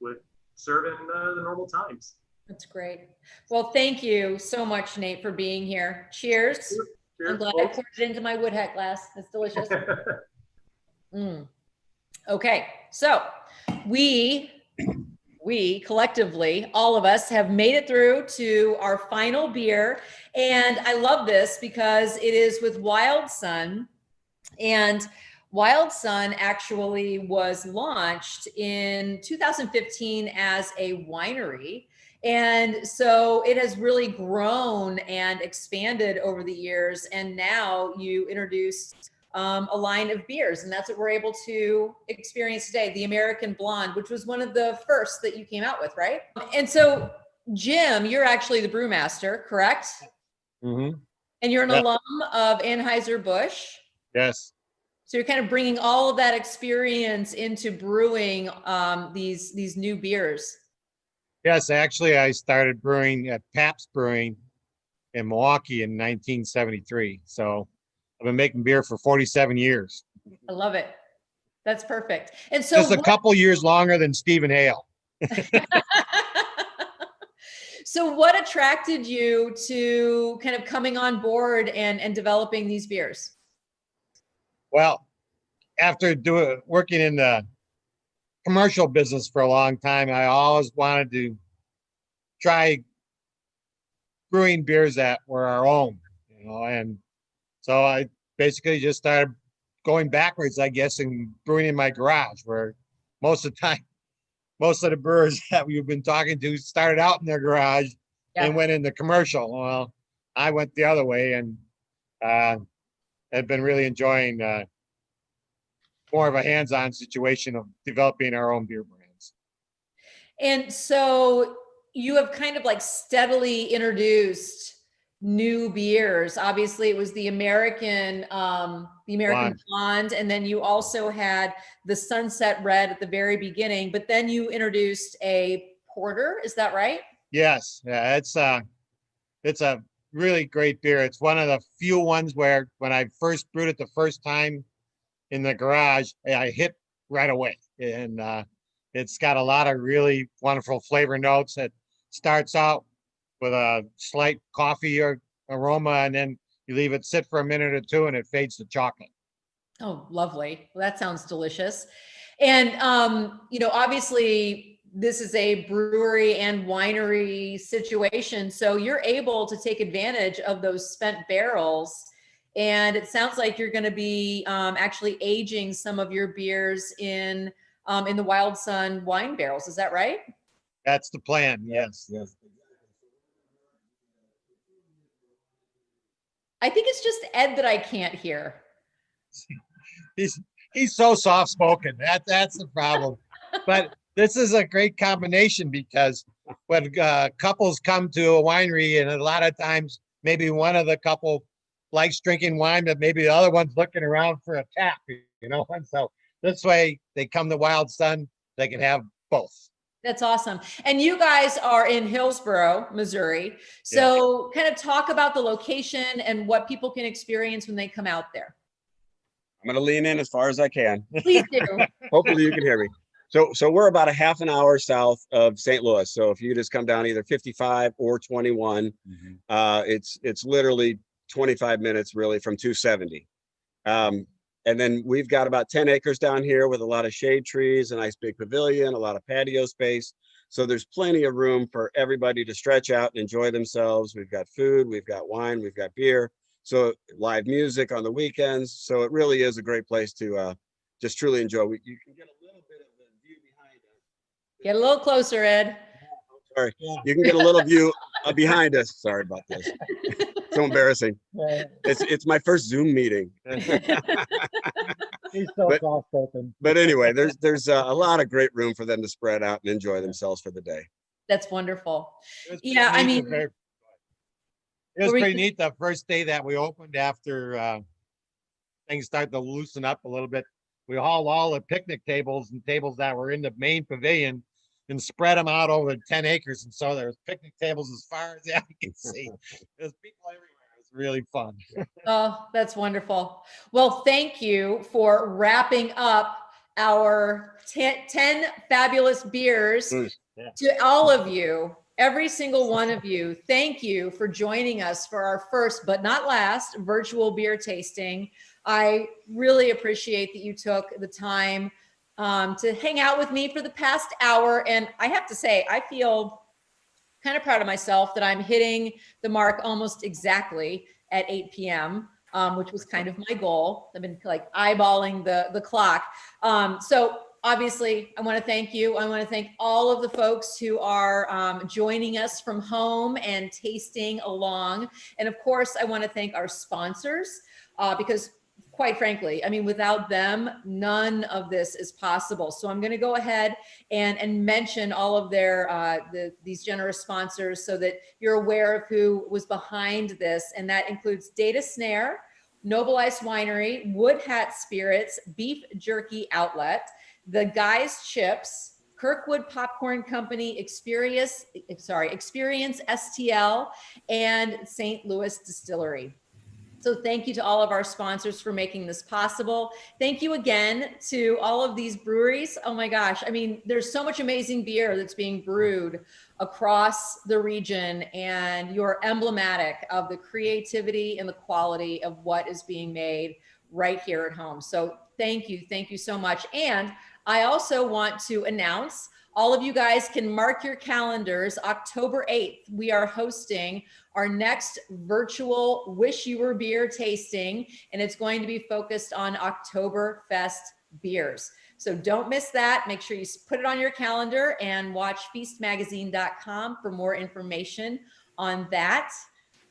would serve in the normal times. That's great. Well, thank you so much, Nate, for being here. Cheers. Cheers, I'm glad folks. I poured it into my wood hat glass. It's delicious. Okay, so we collectively, all of us, have made it through to our final beer. And I love this because it is with Wild Sun. And Wild Sun actually was launched in 2015 as a winery. And so it has really grown and expanded over the years. And now you introduced a line of beers, and that's what we're able to experience today. The American Blonde, which was one of the first that you came out with, right? And so, Jim, you're actually the brewmaster, correct? Mm-hmm. And you're an alum of Anheuser-Busch. Yes. So you're kind of bringing all of that experience into brewing these new beers. Yes, actually, I started brewing at Pabst Brewing in Milwaukee in 1973. So I've been making beer for 47 years. I love it. That's perfect. And so just a couple years longer than Stephen Hale. So what attracted you to kind of coming on board and developing these beers? Well, after working in the commercial business for a long time, I always wanted to try brewing beers that were our own, and so I basically just started going backwards, I guess, and brewing in my garage, where most of the brewers that we've been talking to started out in their garage and went into commercial. Well, I went the other way, and have been really enjoying more of a hands-on situation of developing our own beer brands. And so you have kind of like steadily introduced new beers. Obviously, it was the American Blonde, and then you also had the Sunset Red at the very beginning. But then you introduced a porter. Is that right? Yes, yeah, it's a really great beer. It's one of the few ones where when I first brewed it the first time in the garage, I hit right away, and it's got a lot of really wonderful flavor notes. It starts out with a slight coffee or aroma, and then you leave it sit for a minute or two and it fades to chocolate. Oh, lovely. Well, that sounds delicious. And, obviously this is a brewery and winery situation. So you're able to take advantage of those spent barrels. And it sounds like you're going to be actually aging some of your beers in the Wild Sun wine barrels. Is that right? That's the plan. Yes. I think it's just Ed that I can't hear. He's so soft-spoken. That's the problem. But this is a great combination, because when couples come to a winery, and a lot of times maybe one of the couple likes drinking wine, but maybe the other one's looking around for a tap, and so this way they come to Wild Sun, they can have both. That's awesome. And you guys are in Hillsboro, Missouri. So kind of talk about the location and what people can experience when they come out there. I'm going to lean in as far as I can. Please do. Hopefully you can hear me. So we're about a half an hour south of St. Louis. So if you just come down either 55 or 21, it's literally 25 minutes really from 270. And then we've got about 10 acres down here with a lot of shade trees, a nice big pavilion, a lot of patio space. So there's plenty of room for everybody to stretch out and enjoy themselves. We've got food, we've got wine, we've got beer. So live music on the weekends. So it really is a great place to just truly enjoy. You can get a little bit of the view behind us. Get a little closer, Ed. Sorry. You can get a little view behind us. Sorry about this. So embarrassing. It's my first Zoom meeting. He's so soft-spoken. But anyway, there's a lot of great room for them to spread out and enjoy themselves for the day. That's wonderful. Yeah, I mean, it was pretty neat the first day that we opened after things started to loosen up a little bit. We hauled all the picnic tables and tables that were in the main pavilion and spread them out over 10 acres. And so there's picnic tables as far as the eye can see. There's people everywhere. It's really fun. Oh, that's wonderful. Well, thank you for wrapping up our 10 fabulous beers Yeah. to all of you, every single one of you. Thank you for joining us for our first, but not last, virtual beer tasting. I really appreciate that you took the time to hang out with me for the past hour. And I have to say, I feel kind of proud of myself that I'm hitting the mark almost exactly at 8 p.m., which was kind of my goal. I've been like eyeballing the clock. So obviously, I want to thank you. I want to thank all of the folks who are joining us from home and tasting along. And of course, I want to thank our sponsors because quite frankly, I mean, without them, none of this is possible. So I'm going to go ahead and mention all of their these generous sponsors so that you're aware of who was behind this. And that includes Data Snare, Noble Ice Winery, Wood Hat Spirits, Beef Jerky Outlet, The Guy's Chips, Kirkwood Popcorn Company, Experience STL, and St. Louis Distillery. So thank you to all of our sponsors for making this possible. Thank you again to all of these breweries. Oh my gosh, I mean, there's so much amazing beer that's being brewed across the region, and you're emblematic of the creativity and the quality of what is being made right here at home. So thank you so much. And I also want to announce, all of you guys can mark your calendars. October 8th, we are hosting our next virtual Wish You Were Beer tasting, and it's going to be focused on Oktoberfest beers. So don't miss that. Make sure you put it on your calendar and watch feastmagazine.com for more information on that.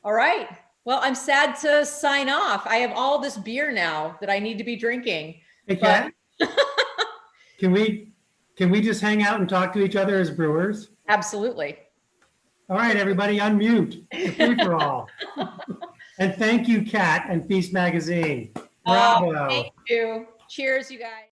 All right. Well, I'm sad to sign off. I have all this beer now that I need to be drinking. Hey, Kat, can we just hang out and talk to each other as brewers? Absolutely. All right, everybody, unmute. It's free for all. And thank you, Kat and Feast Magazine. Bravo. Thank you. Cheers, you guys.